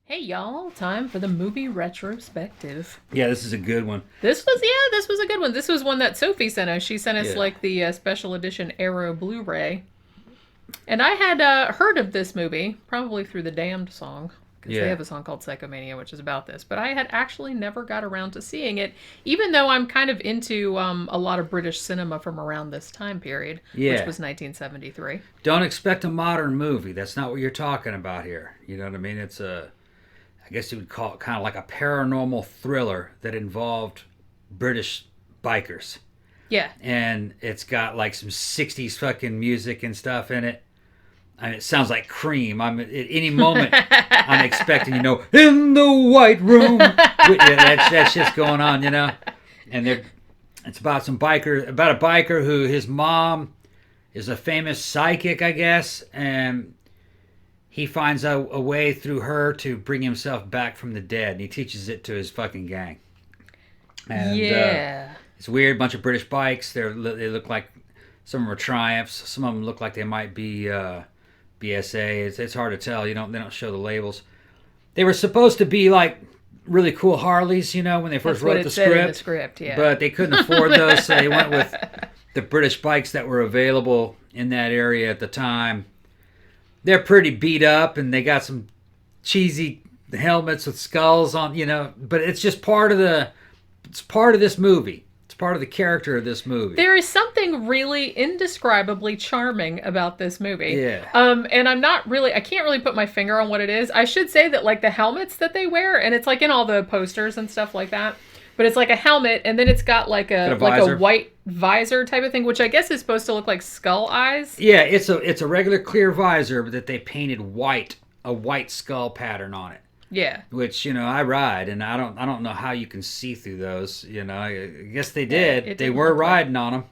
Hey y'all, time for the movie retrospective. Yeah, this is a good one. This was a good one. This was one that Sophie sent us. She sent us Yeah. like the special edition Arrow Blu-ray. And I had heard of this movie, probably through the Damned song. Because Yeah. they have a song called Psychomania, which is about this. But I had actually never got around to seeing it, even though I'm kind of into a lot of British cinema from around this time period, Yeah. which was 1973. Don't expect a modern movie. That's not what you're talking about here. You know what I mean? It's I guess you would call it kind of like a paranormal thriller that involved British bikers. Yeah. And it's got like some 60s fucking music and stuff in it. I mean, it sounds like Cream. I'm at any moment I'm expecting, in the white room. That's just going on, And it's about a biker who his mom is a famous psychic, I guess, and he finds a way through her to bring himself back from the dead, and he teaches it to his fucking gang. And, yeah. it's weird, bunch of British bikes. They look like some of them are Triumphs. Some of them look like they might be BSA. It's hard to tell. They don't show the labels. They were supposed to be like really cool Harleys, when they first wrote the script. In the script, yeah. But they couldn't afford those, so they went with the British bikes that were available in that area at the time. They're pretty beat up, and they got some cheesy helmets with skulls on, But it's just part of this movie. It's part of the character of this movie. There is something really indescribably charming about this movie. Yeah. And I can't really put my finger on what it is. I should say that like the helmets that they wear, and it's like in all the posters and stuff like that, but it's like a helmet, and then it's got like a white visor type of thing, which I guess is supposed to look like skull eyes. Yeah, it's a regular clear visor, but that they painted a white skull pattern on it. Yeah. Which, I ride, and I don't know how you can see through those, I guess they did. Yeah, they were riding on them.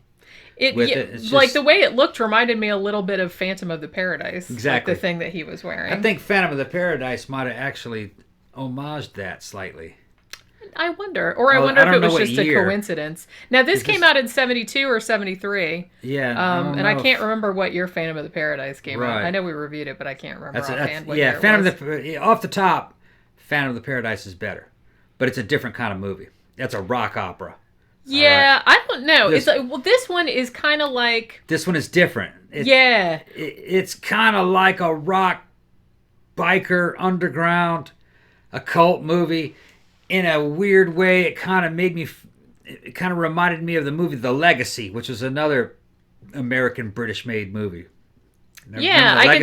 Like the way it looked reminded me a little bit of Phantom of the Paradise. Exactly. Like the thing that he was wearing. I think Phantom of the Paradise might have actually homaged that slightly. I wonder if it was just a coincidence. Now, this came out in 72 or 73. Yeah. And I can't remember what year Phantom of the Paradise came out. Right. I know we reviewed it, but I can't remember offhand what year it was. Off the top, Phantom of the Paradise is better. But it's a different kind of movie. That's a rock opera. Yeah, I don't know. This one is kind of like... This one is different. It's kind of like a rock biker underground occult movie. In a weird way, it kind of reminded me of the movie The Legacy, which was another American British-made movie. I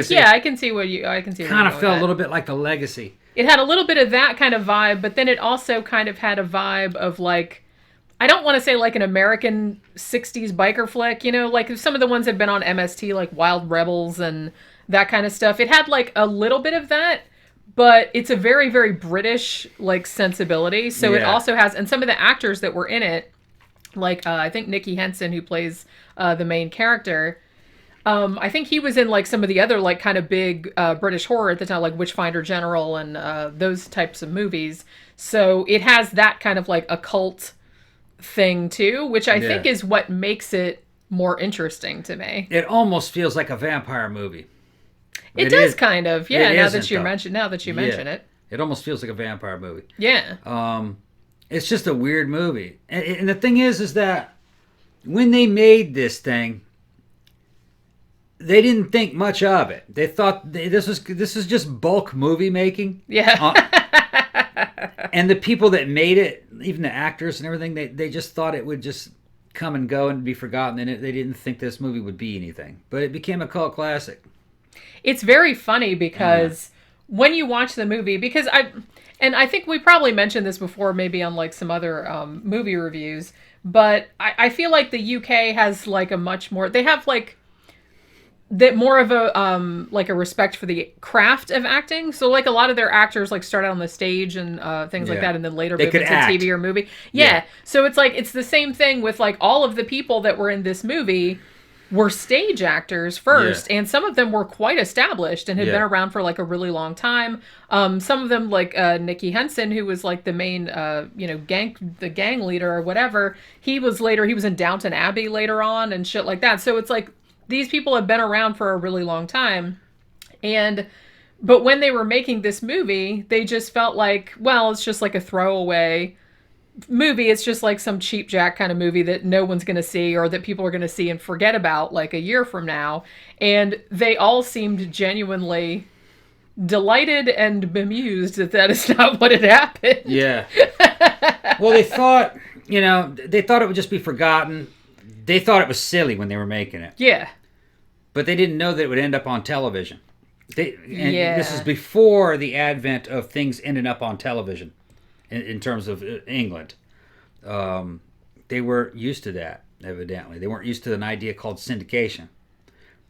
can see what you kind of felt a little bit like The Legacy. It had a little bit of that kind of vibe, but then it also kind of had a vibe of like, I don't want to say like an American 60s biker flick, like some of the ones that have been on MST, like Wild Rebels and that kind of stuff. It had like a little bit of that. But it's a very, very British, like, sensibility. So It also has... And some of the actors that were in it, like, I think Nicky Henson, who plays the main character, I think he was in, like, some of the other, like, kind of big British horror at the time, like Witchfinder General and those types of movies. So it has that kind of, like, occult thing, too, which I think is what makes it more interesting to me. It almost feels like a vampire movie. It does kind of, yeah. Now that you mention it, it almost feels like a vampire movie. Yeah. It's just a weird movie, and the thing is that when they made this thing, they didn't think much of it. They thought this is just bulk movie making. Yeah. And the people that made it, even the actors and everything, they just thought it would just come and go and be forgotten, and they didn't think this movie would be anything. But it became a cult classic. It's very funny because when you watch the movie, because I think we probably mentioned this before, maybe on like some other movie reviews, but I feel like the UK has like a much more, they have like that more of a like a respect for the craft of acting. So like a lot of their actors like start out on the stage and things like that, and then later move into TV or movie. Yeah. So it's like it's the same thing with like all of the people that were in this movie were stage actors first, and some of them were quite established and had been around for like a really long time. Some of them, like Nicky Henson, who was like the main, gang leader or whatever. He was in Downton Abbey later on and shit like that. So it's like these people have been around for a really long time, and But when they were making this movie, they just felt like, well, it's just like a throwaway movie. It's just like some cheap jack kind of movie that no one's going to see, or that people are going to see and forget about like a year from now. And they all seemed genuinely delighted and bemused that is not what had happened. Yeah. Well, they thought it would just be forgotten. They thought it was silly when they were making it. Yeah. But they didn't know that it would end up on television. This is before the advent of things ending up on television in terms of England. They were used to that, evidently. They weren't used to an idea called syndication.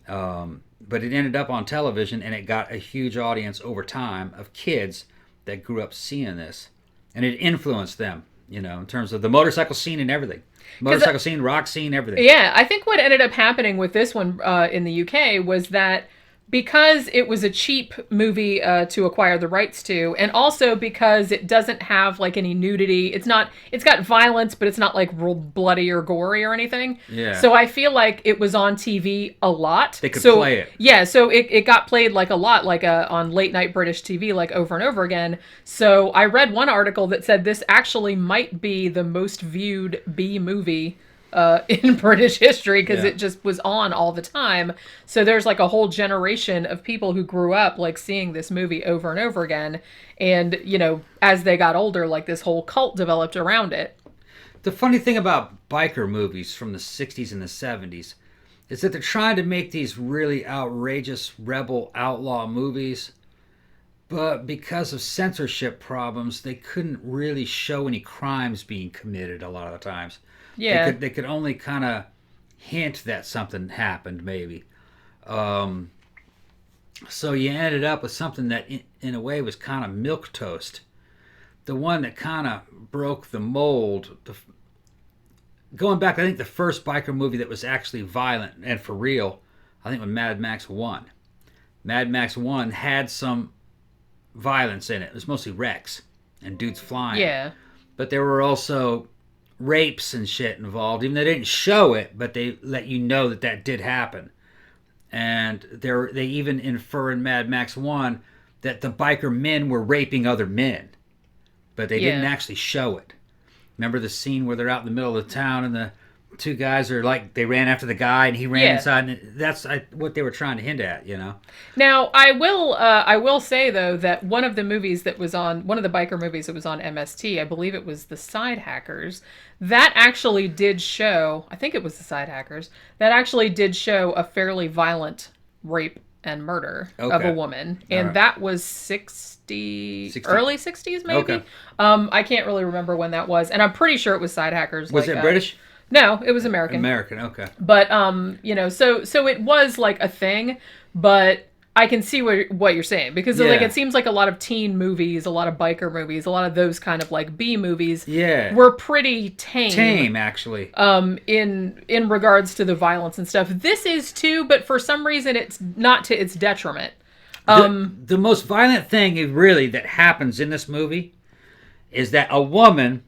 But it ended up on television, and it got a huge audience over time of kids that grew up seeing this. And it influenced them, in terms of the motorcycle scene and everything. Motorcycle scene, rock scene, everything. Yeah, I think what ended up happening with this one in the UK was that because it was a cheap movie to acquire the rights to, and also because it doesn't have like any nudity. It's got violence, but it's not like real bloody or gory or anything. Yeah. So I feel like it was on TV a lot. They could play it. Yeah, so it got played like a lot, like on late night British TV, like over and over again. So I read one article that said this actually might be the most viewed B movie in British history, because it just was on all the time. So there's like a whole generation of people who grew up like seeing this movie over and over again. And, as they got older, like this whole cult developed around it. The funny thing about biker movies from the 60s and the 70s is that they're trying to make these really outrageous rebel outlaw movies, but because of censorship problems, they couldn't really show any crimes being committed a lot of the times. Yeah. They could only kind of hint that something happened, maybe. So you ended up with something that, in a way, was kind of milquetoast. The one that kind of broke the mold. Going back, I think the first biker movie that was actually violent and for real, I think was Mad Max 1. Mad Max 1 had some violence in it. It was mostly wrecks and dudes flying. Yeah. But there were also rapes and shit involved. Even though they didn't show it, but they let you know that did happen. And they even infer in Mad Max 1 that the biker men were raping other men. But they didn't actually show it. Remember the scene where they're out in the middle of the town and the two guys are like, they ran after the guy and he ran inside, and that's what they were trying to hint at, Now, I will say though that one of the biker movies that was on MST, I believe it was The Side Hackers, that actually did show, I think it was The Side Hackers, that actually did show a fairly violent rape and murder of a woman, and that was early 60s maybe. Okay. I can't really remember when that was, and I'm pretty sure it was Side Hackers. Was it British? No, it was American. American, okay. But so it was like a thing, but I can see what you're saying, because like it seems like a lot of teen movies, a lot of biker movies, a lot of those kind of like B movies were pretty tame. Tame, actually. In regards to the violence and stuff. This is too, but for some reason it's not to its detriment. The most violent thing really that happens in this movie is that a woman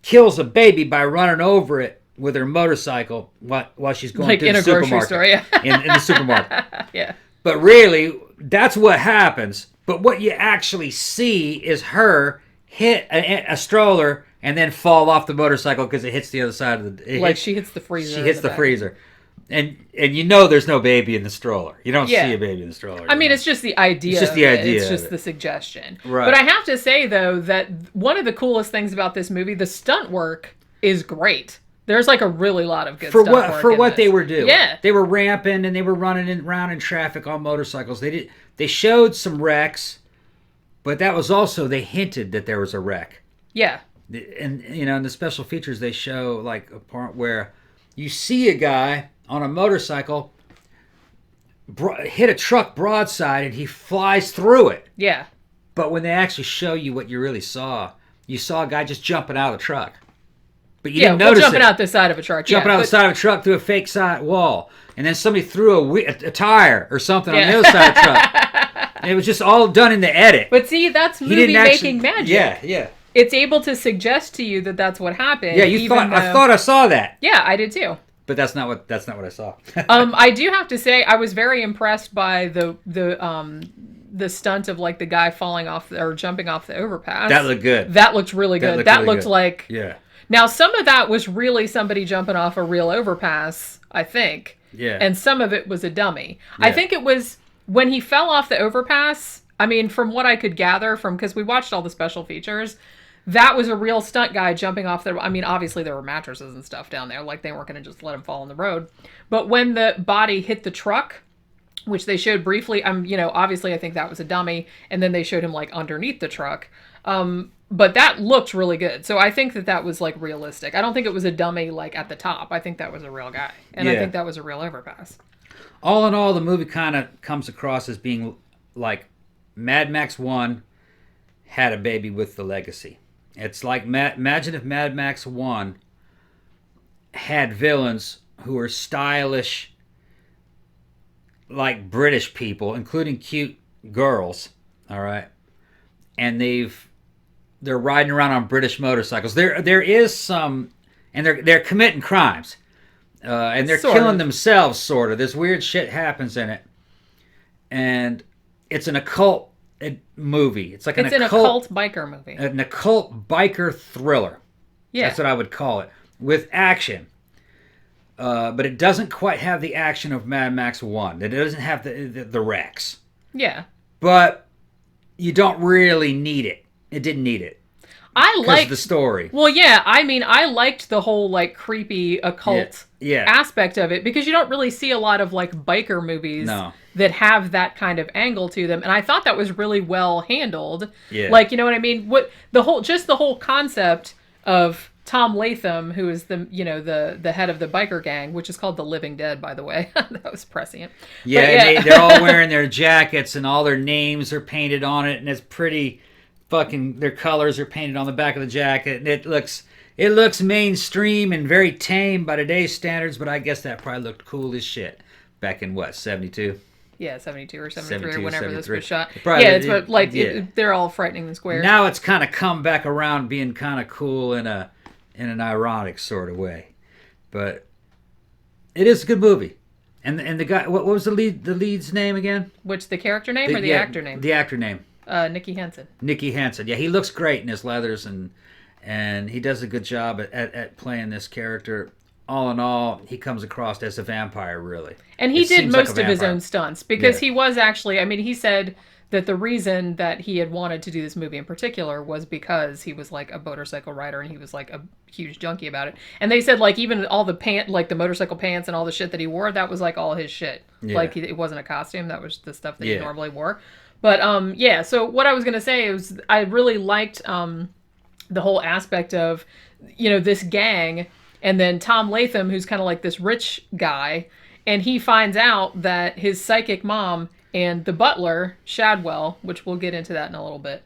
kills a baby by running over it with her motorcycle while she's going like to in the a supermarket. grocery store, yeah. in the supermarket. Yeah. But really, that's what happens. But what you actually see is her hit a stroller and then fall off the motorcycle because it hits the other side of the... She hits the freezer. She hits the freezer. And there's no baby in the stroller. You don't see a baby in the stroller. I mean, it's just the idea. It's just the idea. It's just the suggestion. Right. But I have to say, though, that one of the coolest things about this movie, the stunt work is great. There's like a really lot of good stunt work for what this. they were doing. Yeah. They were ramping and they were running around in traffic on motorcycles. They showed some wrecks, but that was also, they hinted that there was a wreck. Yeah. And in the special features they show like a part where you see a guy on a motorcycle hit a truck broadside and he flies through it. Yeah. But when they actually show you what you really saw, you saw a guy just jumping out of the truck. But you didn't notice jumping out the side of a truck. Jumping out the side of a truck through a fake side wall. And then somebody threw a tire or something on the other side of the truck. And it was just all done in the edit. But see, that's movie-making magic. Yeah. It's able to suggest to you that that's what happened. Yeah, I thought I saw that. Yeah, I did too. But that's not what I saw. I do have to say I was very impressed by the the stunt of like the guy falling off or jumping off the overpass. That looked good. That looked really good. That looked like... Yeah. Now, some of that was really somebody jumping off a real overpass, I think. Yeah. And some of it was a dummy. Yeah. I think it was when he fell off the overpass, I mean, from what I could gather from, because we watched all the special features, that was a real stunt guy jumping off the, I mean, obviously there were mattresses and stuff down there. Like, they weren't going to just let him fall on the road. But when the body hit the truck, which they showed briefly, obviously I think that was a dummy. And then they showed him, like, underneath the truck. But that looked really good. So I think that was, like, realistic. I don't think it was a dummy, like, at the top. I think that was a real guy. And I think that was a real overpass. All in all, the movie kind of comes across as being like Mad Max 1 had a baby with the legacy. It's like, imagine if Mad Max 1 had villains who were stylish, like British people, including cute girls, all right? And they're riding around on British motorcycles. There is some, and they're committing crimes, and they're killing themselves. Sort of. This weird shit happens in it, and it's an occult movie. It's like an occult biker movie, an occult biker thriller. Yeah, that's what I would call it, with action. But it doesn't quite have the action of Mad Max 1. It doesn't have the wrecks. Yeah, but you don't really need it. It didn't need it. I liked the story. Well, yeah, I mean, I liked the whole like creepy occult aspect of it, because you don't really see a lot of like biker movies that have that kind of angle to them, and I thought that was really well handled. Yeah, like, you know what I mean? What the whole concept of Tom Latham, who is the head of the biker gang, which is called the Living Dead, by the way. That was prescient. Yeah, and they're all wearing their jackets, and all their names are painted on it, and it's pretty. Their colors are painted on the back of the jacket, and it looks mainstream and very tame by today's standards, but I guess that probably looked cool as shit back in what, 72? Yeah, 72 or 73 or whenever 73. This was shot. They're all frightening and squares. Now it's kind of come back around being kind of cool in an ironic sort of way, but it is a good movie. And the guy, what was the lead's name again? Which, the character name or the actor name? The actor name. Nicky Henson. Nicky Henson. Yeah, he looks great in his leathers, and he does a good job at playing this character. All in all, he comes across as a vampire, really. And he did most of his own stunts, because he was actually, I mean, he said that the reason that he had wanted to do this movie in particular was because he was like a motorcycle rider, and he was like a huge junkie about it. And they said like even all the like the motorcycle pants and all the shit that he wore, that was like all his shit. Yeah. Like it wasn't a costume, that was the stuff that he normally wore. But so what I was going to say is I really liked the whole aspect of, this gang, and then Tom Latham, who's kind of like this rich guy, and he finds out that his psychic mom and the butler, Shadwell, which we'll get into that in a little bit,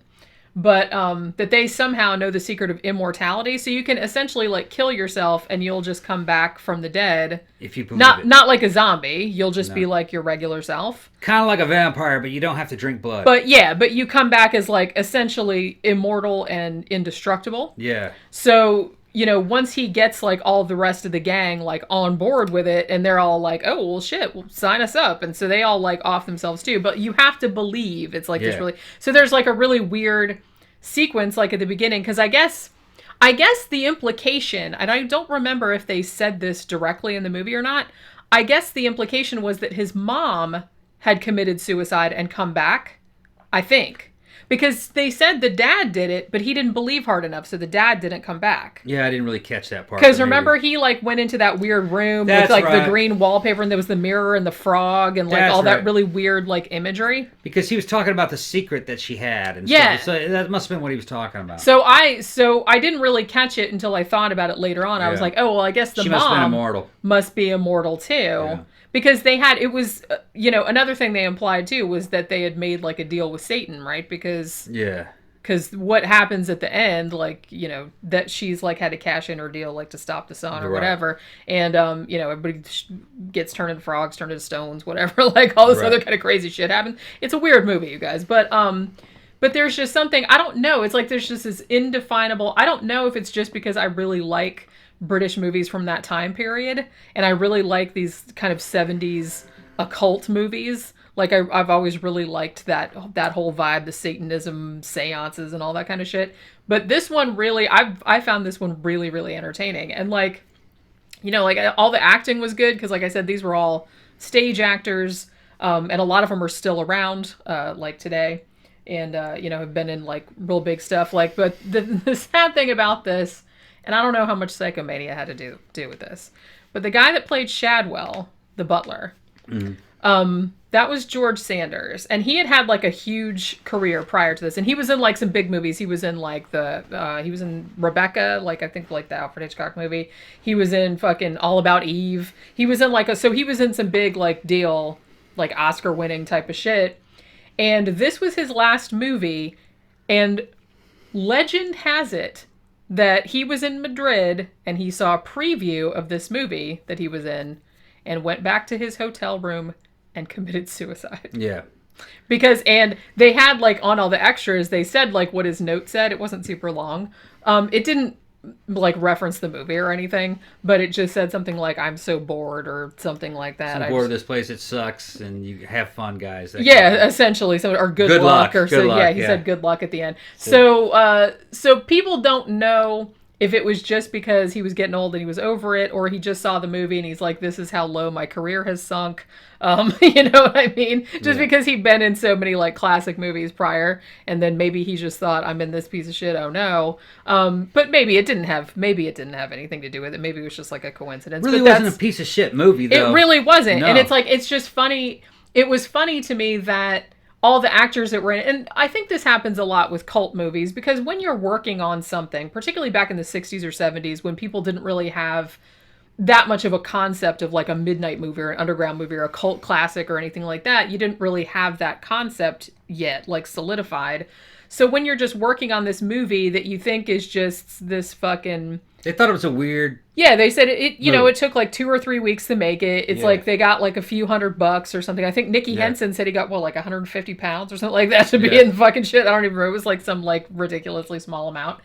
but that they somehow know the secret of immortality, so you can essentially like kill yourself and you'll just come back from the dead. If you believe it. Not like a zombie, you'll just be like your regular self. Kind of like a vampire, but you don't have to drink blood. But you come back as like essentially immortal and indestructible. Yeah. So, once he gets like all the rest of the gang like on board with it, and they're all like, oh, well shit, well, sign us up. And so they all like off themselves too, but you have to believe it's like this really, so there's like a really weird sequence like at the beginning. Cause I guess the implication, and I don't remember if they said this directly in the movie or not. I guess the implication was that his mom had committed suicide and come back, I think. Because they said the dad did it, but he didn't believe hard enough, so the dad didn't come back. Yeah, I didn't really catch that part. Because remember, he like went into that weird room with like the green wallpaper, and there was the mirror and the frog and like all that really weird like imagery. Because he was talking about the secret that she had and stuff. So that must have been what he was talking about. So I didn't really catch it until I thought about it later on. I was like, oh well, I guess the mom must be immortal too. Yeah. Because another thing they implied too was that they had made like a deal with Satan, right? Because what happens at the end, like, that she's like had to cash in her deal, like to stop the sun or whatever. And, everybody gets turned into frogs, turned into stones, whatever, like all this other kind of crazy shit happens. It's a weird movie, you guys. But there's just something, I don't know. It's like there's just this indefinable, I don't know if it's just because I really like British movies from that time period, and I really like these kind of 70s occult movies, Like I've always really liked that whole vibe, the Satanism, seances, and all that kind of shit. But this one really, I found this one really, really entertaining. And like, like all the acting was good because, like I said, these were all stage actors, and a lot of them are still around, like today, and have been in like real big stuff. Like, but the sad thing about this, and I don't know how much Psychomania had to do with this, but the guy that played Shadwell, the butler, that was George Sanders, and he had like a huge career prior to this, and he was in like some big movies. He was in like he was in Rebecca, like I think like the Alfred Hitchcock movie. He was in fucking All About Eve. He was in so he was in some big like deal, like Oscar winning type of shit. And this was his last movie, and legend has it that he was in Madrid and he saw a preview of this movie that he was in and went back to his hotel room and committed suicide. Yeah. And they had like on all the extras, they said like what his note said. It wasn't super long. It didn't like reference the movie or anything, but it just said something like, I'm so bored or something like that. I'm bored of this place. It sucks. And you have fun, guys. Essentially. So, or good luck. Or so, yeah, he said good luck at the end. So people don't know if it was just because he was getting old and he was over it, or he just saw the movie and he's like, this is how low my career has sunk. You know what I mean? Just because he'd been in so many like classic movies prior, and then maybe he just thought, I'm in this piece of shit. Oh no. But maybe it didn't have anything to do with it. Maybe it was just like a coincidence. Really wasn't a piece of shit movie though. It really wasn't. No. And it's like, it's just funny. It was funny to me that all the actors that were in it, and I think this happens a lot with cult movies, because when you're working on something, particularly back in the 60s or 70s, when people didn't really have that much of a concept of like a midnight movie or an underground movie or a cult classic or anything like that, you didn't really have that concept yet, like solidified. So when you're just working on this movie that you think is just this fucking... They thought it was a weird... Yeah, they said it took like 2 or 3 weeks to make it. It's like they got like a few $100 or something. I think Nicky Henson said he got, like 150 pounds or something like that to be in the fucking shit. I don't even remember. It was like some like ridiculously small amount.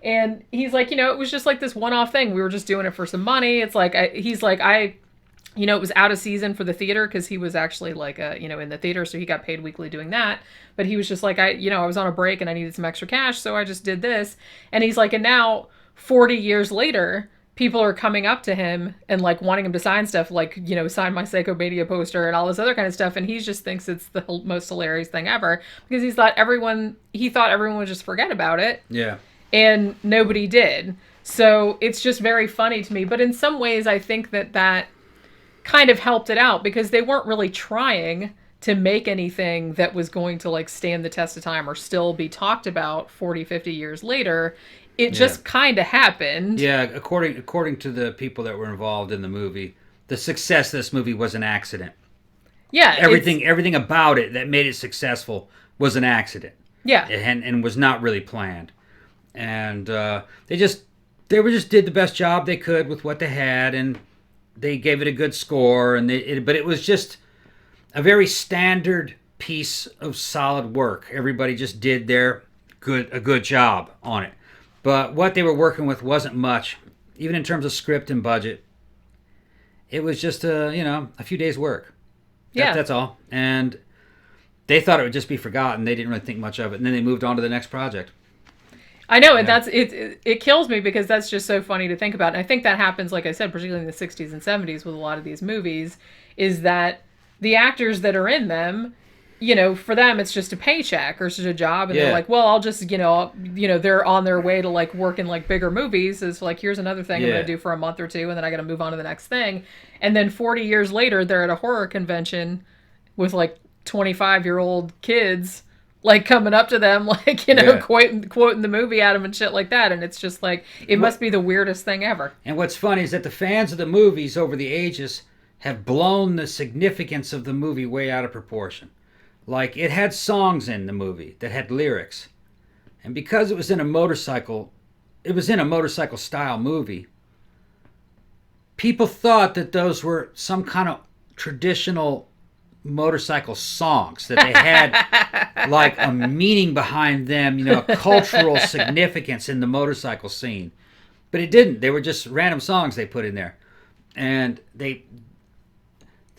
And he's like, it was just like this one-off thing. We were just doing it for some money. It's like, it was out of season for the theater because he was actually like, in the theater. So he got paid weekly doing that. But he was just like, I was on a break and I needed some extra cash. So I just did this. And he's like, and now 40 years later, people are coming up to him and like wanting him to sign stuff, like, sign my Psychomania poster and all this other kind of stuff. And he just thinks it's the most hilarious thing ever because he thought everyone would just forget about it. Yeah. And nobody did. So it's just very funny to me. But in some ways, I think that kind of helped it out because they weren't really trying to make anything that was going to like stand the test of time or still be talked about 40, 50 years later. It just kind of happened. Yeah, according to the people that were involved in the movie, the success of this movie was an accident. Yeah. Everything about it that made it successful was an accident. Yeah. And was not really planned. And they just did the best job they could with what they had, and they gave it a good score. But it was just a very standard piece of solid work. Everybody just did a good job on it. But what they were working with wasn't much, even in terms of script and budget. It was just a few days' work. That's all. And they thought it would just be forgotten. They didn't really think much of it, and then they moved on to the next project. I know, and that's it kills me because that's just so funny to think about. And I think that happens, like I said, particularly in the 60s and 70s with a lot of these movies, is that the actors that are in them, for them it's just a paycheck or it's just a job, and they're like, well, I'll just, they're on their way to like work in like bigger movies. It's like, here's another thing I'm going to do for a month or two, and then I got to move on to the next thing. And then 40 years later, they're at a horror convention with like 25-year-old kids like coming up to them, like, quoting the movie at them and shit like that. And it's just like, it must be the weirdest thing ever. And what's funny is that the fans of the movies over the ages have blown the significance of the movie way out of proportion. Like, it had songs in the movie that had lyrics. And because it was in a motorcycle style movie, people thought that those were some kind of traditional motorcycle songs, that they had like a meaning behind them, a cultural significance in the motorcycle scene. But it didn't. They were just random songs they put in there. And they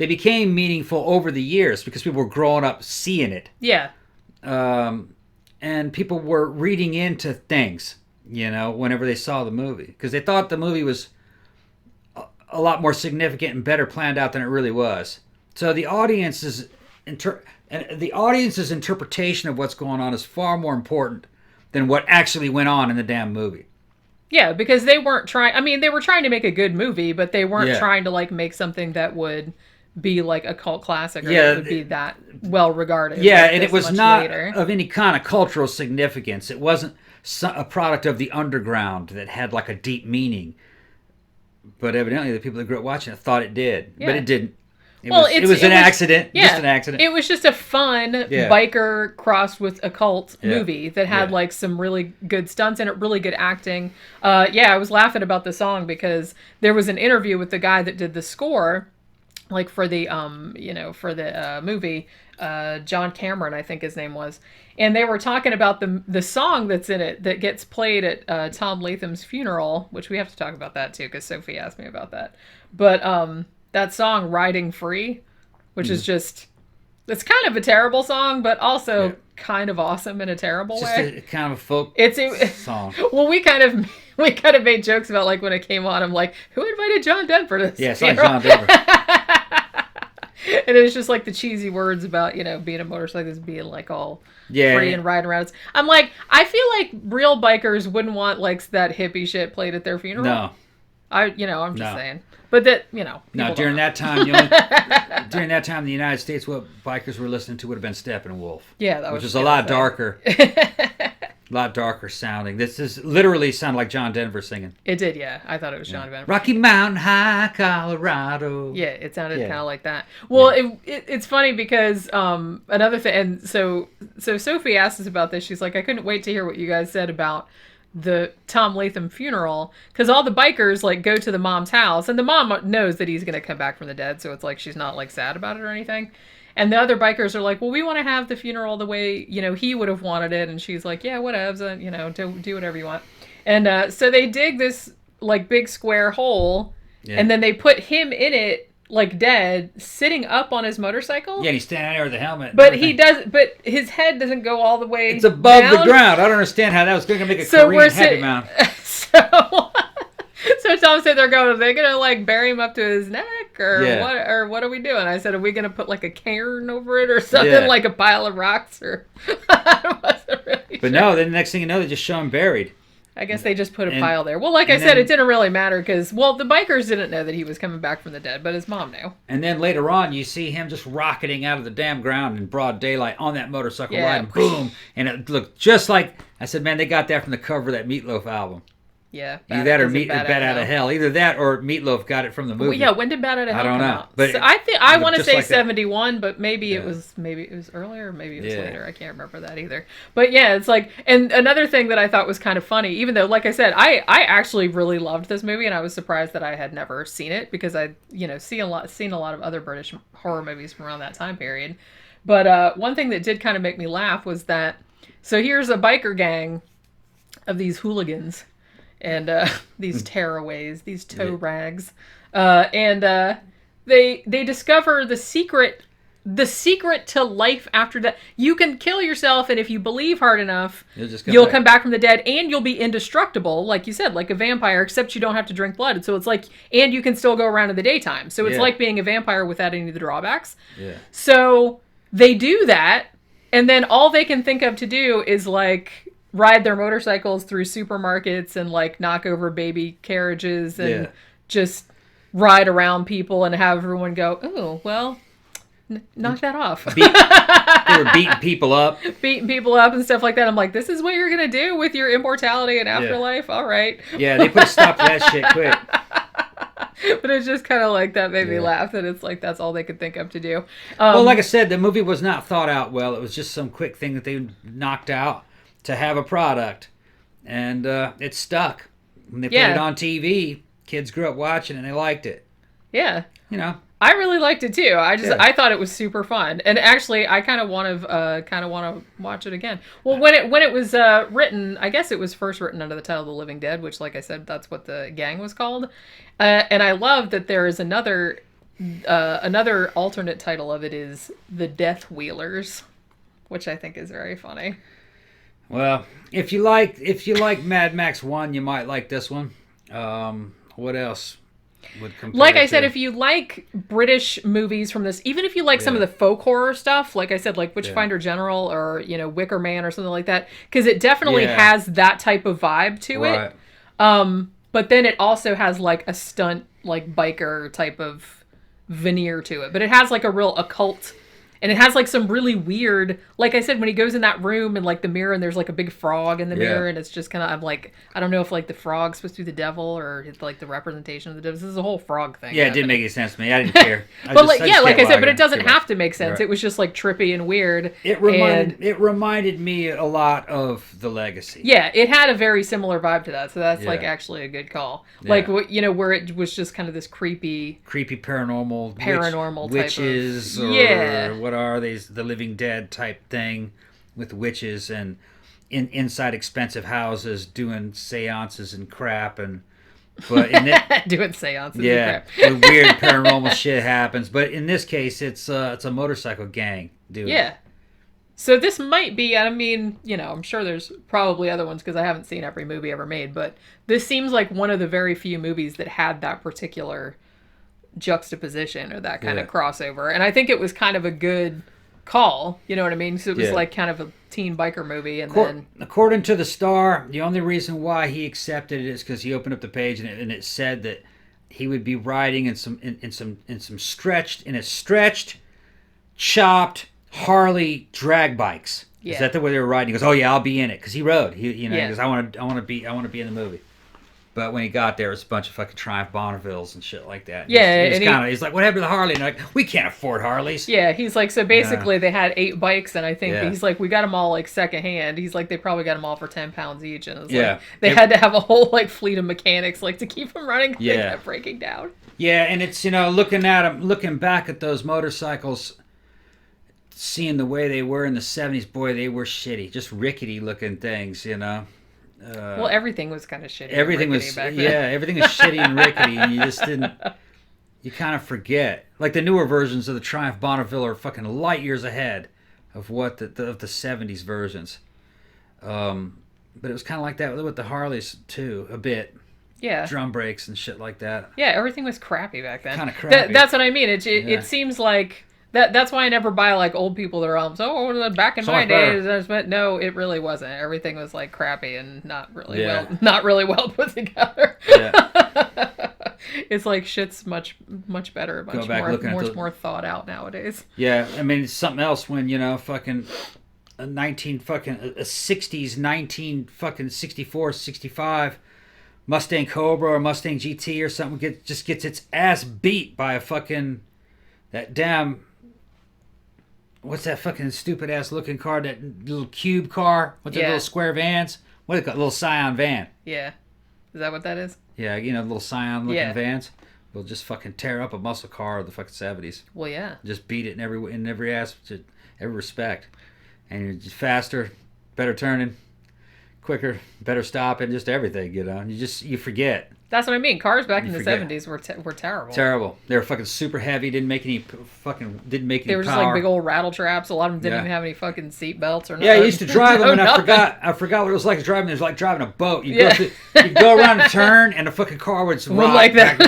they became meaningful over the years because people were growing up seeing it. Yeah. And people were reading into things, whenever they saw the movie. Because they thought the movie was a lot more significant and better planned out than it really was. So the audience's interpretation of what's going on is far more important than what actually went on in the damn movie. Yeah, because they weren't trying... I mean, they were trying to make a good movie, but they weren't trying to, like, make something that would be, like, a cult classic or that would be that well-regarded. Yeah, and it was not of any kind of cultural significance. It wasn't a product of the underground that had, like, a deep meaning. But evidently the people that grew up watching it thought it did. Yeah. But it didn't. It was an accident. Yeah, just an accident. It was just a fun biker crossed with a cult movie that had like some really good stunts in it, really good acting. I was laughing about the song because there was an interview with the guy that did the score, like for the movie, John Cameron, I think his name was, and they were talking about the song that's in it that gets played at Tom Latham's funeral, which we have to talk about that too because Sophie asked me about that, but that song, Riding Free, which is just, it's kind of a terrible song, but also kind of awesome in a terrible way. Just a kind of folk song. Well, we kind of made jokes about, like, when it came on, I'm like, who invited John Denver to this? Yeah, it's like John Denver. And it was just like the cheesy words about, being a motorcyclist, being like all free and riding around. I'm like, I feel like real bikers wouldn't want like that hippie shit played at their funeral. No. I'm just saying. But that, No, during that time, in the United States, what bikers were listening to would have been Steppenwolf. Yeah, which is a lot darker. A lot darker sounding. This is literally sounded like John Denver singing. It did, yeah. I thought it was John Denver. Rocky Mountain High, Colorado. Yeah, it sounded kind of like that. Well, it's funny because another thing, and so Sophie asked us about this. She's like, I couldn't wait to hear what you guys said about the Tom Latham funeral, because all the bikers like go to the mom's house, and the mom knows that he's going to come back from the dead, so it's like she's not like sad about it or anything. And the other bikers are like, well, we want to have the funeral the way he would have wanted it, and she's like, yeah, whatevs, do whatever you want. And so they dig this like big square hole, and then they put him in it, like dead, sitting up on his motorcycle. Yeah, and he's standing there with the helmet. But but his head doesn't go all the way. It's above the ground. I don't understand how that was going to make a Korean head mount. So Tom said are they going to like bury him up to his neck or what are we doing? I said, are we going to put like a cairn over it or something, like a pile of rocks or I wasn't really sure. But no, then the next thing you know, they just show him buried. I guess they just put a pile there. Well, like I said, it didn't really matter because, the bikers didn't know that he was coming back from the dead, but his mom knew. And then later on, you see him just rocketing out of the damn ground in broad daylight on that motorcycle riding, boom. And it looked just like, I said, man, they got that from the cover of that Meatloaf album. Yeah. Either that or Bad Out of Hell. Either that or Meatloaf got it from the movie. Well, yeah, when did Bad Out of Hell come out? But so I want to say like 71, but maybe it was earlier, or maybe it was later. I can't remember that either. But yeah, it's like, and another thing that I thought was kind of funny, even though, like I said, I actually really loved this movie, and I was surprised that I had never seen it because I seen a lot of other British horror movies from around that time period. But one thing that did kind of make me laugh was that, so here's a biker gang of these hooligans. And these tearaways, these tow rags, and they discover the secret to life after death. You can kill yourself, and if you believe hard enough, you'll come back from the dead, and you'll be indestructible, like you said, like a vampire, except you don't have to drink blood. And so it's like, and you can still go around in the daytime. So it's like being a vampire without any of the drawbacks. Yeah. So they do that, and then all they can think of to do is like ride their motorcycles through supermarkets and like knock over baby carriages and just ride around people and have everyone go, oh, well, knock that off. They were beating people up. And stuff like that. I'm like, this is what you're going to do with your immortality and afterlife? All right. Yeah, they put a stop to that shit quick. But it's just kind of like that made me laugh that it's like that's all they could think of to do. Well, like I said, the movie was not thought out well. It was just some quick thing that they knocked out to have a product, and it stuck. When they put it on TV, kids grew up watching it and they liked it. Yeah. I really liked it too. I thought it was super fun, and actually, I kind of want to watch it again. Well, when it was written, I guess it was first written under the title "The Living Dead," which, like I said, that's what the gang was called. And I love that there is another Another alternate title of it is The Death Wheelers, which I think is very funny. Well, if you like Mad Max 1, you might like this one. What else would compare Like I to? said, if you like British movies from this, even if you like some of the folk horror stuff, like I said, like Witchfinder General or, Wicker Man or something like that, because it definitely has that type of vibe to it. But then it also has like a stunt, like biker type of veneer to it. But it has like a real occult, and it has like some really weird, like I said, when he goes in that room and like the mirror and there's like a big frog in the mirror, and it's just kind of, I'm like, I don't know if like the frog's supposed to be the devil or it's like the representation of the devil. This is a whole frog thing. Yeah, it didn't make any sense to me. I didn't care. But like I said, but it doesn't have to make sense. Right. It was just like trippy and weird. It reminded me a lot of The Legacy. Yeah, it had a very similar vibe to that, so that's like actually a good call. Like where it was just kind of this creepy paranormal type witches or what are these, the Living Dead type thing with witches and inside expensive houses doing seances and crap, but in it, doing seances and crap. Weird paranormal shit happens, but in this case it's a motorcycle gang doing it. So this might be, I mean, I'm sure there's probably other ones because I haven't seen every movie ever made, but this seems like one of the very few movies that had that particular juxtaposition or that kind of crossover. And I think it was kind of a good call, you know what I mean? So it was like kind of a teen biker movie. And then, according to the Star, the only reason why he accepted it is because he opened up the page and it said that he would be riding in some stretched, chopped Harley drag bikes. Is that the way they were riding? He goes, "Oh yeah, I'll be in it," because he rode. He goes, "I want to be in the movie." But when he got there, it was a bunch of fucking Triumph Bonnevilles and shit like that. He's like, "What happened to the Harley?" And they're like, "We can't afford Harleys." Yeah, he's like, so basically they had 8 bikes, and I think he's like, we got them all like secondhand. He's like, they probably got them all for £10 each, and it's like, they had to have a whole like fleet of mechanics like to keep them running. They kept breaking down. Yeah, and it's looking back at those motorcycles, seeing the way they were in the 70s, boy, they were shitty, just rickety looking things, well, everything was kind of shitty. Everything was everything was shitty and rickety, and you just didn't. You kind of forget. Like the newer versions of the Triumph Bonneville are fucking light years ahead of what the 70s versions. But it was kind of like that with the Harleys too, a bit. Yeah. Drum brakes and shit like that. Yeah, everything was crappy back then. Kind of crappy. That's what I mean. It seems like. That's why I never buy like old people their albums. Back in my days, no, it really wasn't. Everything was like crappy and not really well put together. Yeah. It's like shit's much better, much more thought out nowadays. Yeah, I mean it's something else when fucking a 60s 64, 65 Mustang Cobra or Mustang GT or something just gets its ass beat by a fucking that damn. What's that fucking stupid ass looking car? That little cube car with the little square vans. What is it called? Little Scion van. Yeah, is that what that is? Yeah, little Scion looking vans. Will just fucking tear up a muscle car of the fucking 70s. Well, yeah. Just beat it in every aspect, every respect, and you're just faster, better turning, quicker, better stopping, just everything. You forget. That's what I mean. Cars back in the 70s were terrible. Terrible. They were fucking super heavy. Didn't make any power. They were just like big old rattle traps. A lot of them didn't even have any fucking seat belts or nothing. Yeah, I used to drive them, and I forgot what it was like driving. It was like driving a boat. You go around a turn, and the fucking car would rock like that,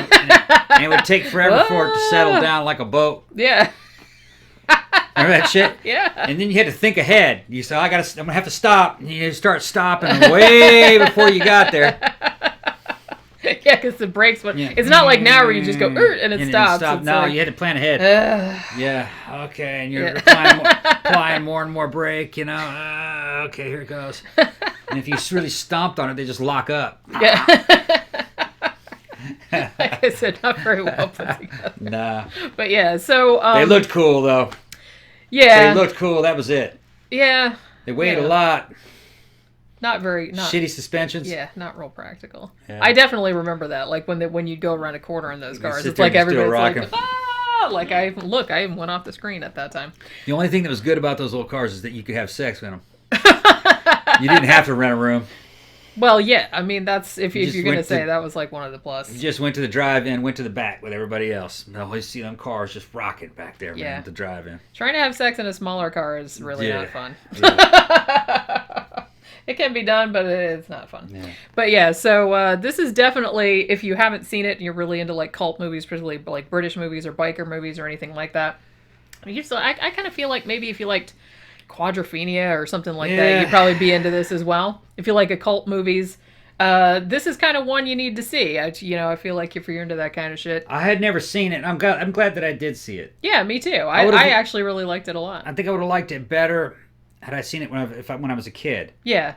and it would take forever for it to settle down like a boat. Yeah. Remember that shit? Yeah. And then you had to think ahead. You said, I'm gonna have to stop. And you start stopping way before you got there. Yeah, because the brakes. It's not like now where you just go and it stops. No, like, you had to plan ahead. Yeah. Okay, and you're applying more and more brake. Okay, here it goes. And if you really stomped on it, they just lock up. Yeah. Like I said, not very well put together. Nah. But yeah, so they looked cool though. Yeah. They looked cool. That was it. Yeah. They weighed a lot. Not shitty suspensions. Yeah, not real practical. Yeah. I definitely remember that. Like when you'd go around a corner in those cars, it's like everybody's like, like I even went off the screen at that time. The only thing that was good about those little cars is that you could have sex in them. You didn't have to rent a room. Well, yeah. I mean, that's if just you're gonna went say to- that was like one of the plus. You just went to the drive-in, went to the back with everybody else. I always see them cars just rocking back there, man, Yeah. at the drive-in. Trying to have sex in a smaller car is really Yeah. not fun. Yeah. It can be done, but it's not fun. Yeah. But yeah, so this is definitely, if you haven't seen it and you're really into like cult movies, particularly like British movies or biker movies or anything like that, I kind of feel like maybe if you liked Quadrophenia or something like that, Yeah. you'd probably be into this as well. If you like occult movies, this is kind of one you need to see. I feel like if you're into that kind of shit. I had never seen it, and I'm glad that I did see it. Yeah, me too. I actually really liked it a lot. I think I would have liked it better had I seen it when I was a kid. Yeah.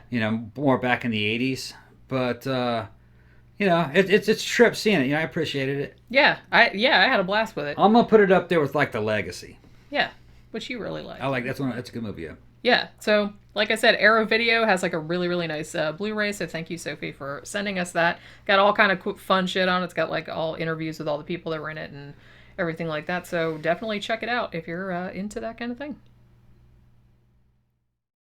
More back in the 80s. But it's a trip seeing it. I appreciated it. Yeah, I had a blast with it. I'm gonna put it up there with like The Legacy. Yeah, which you really like. I like that's a good movie. Yeah. Yeah, so like I said, Arrow Video has like a really, really nice Blu-ray, so thank you, Sophie, for sending us that. Got all kind of fun shit on it. It's got like all interviews with all the people that were in it and everything like that, so definitely check it out if you're into that kind of thing.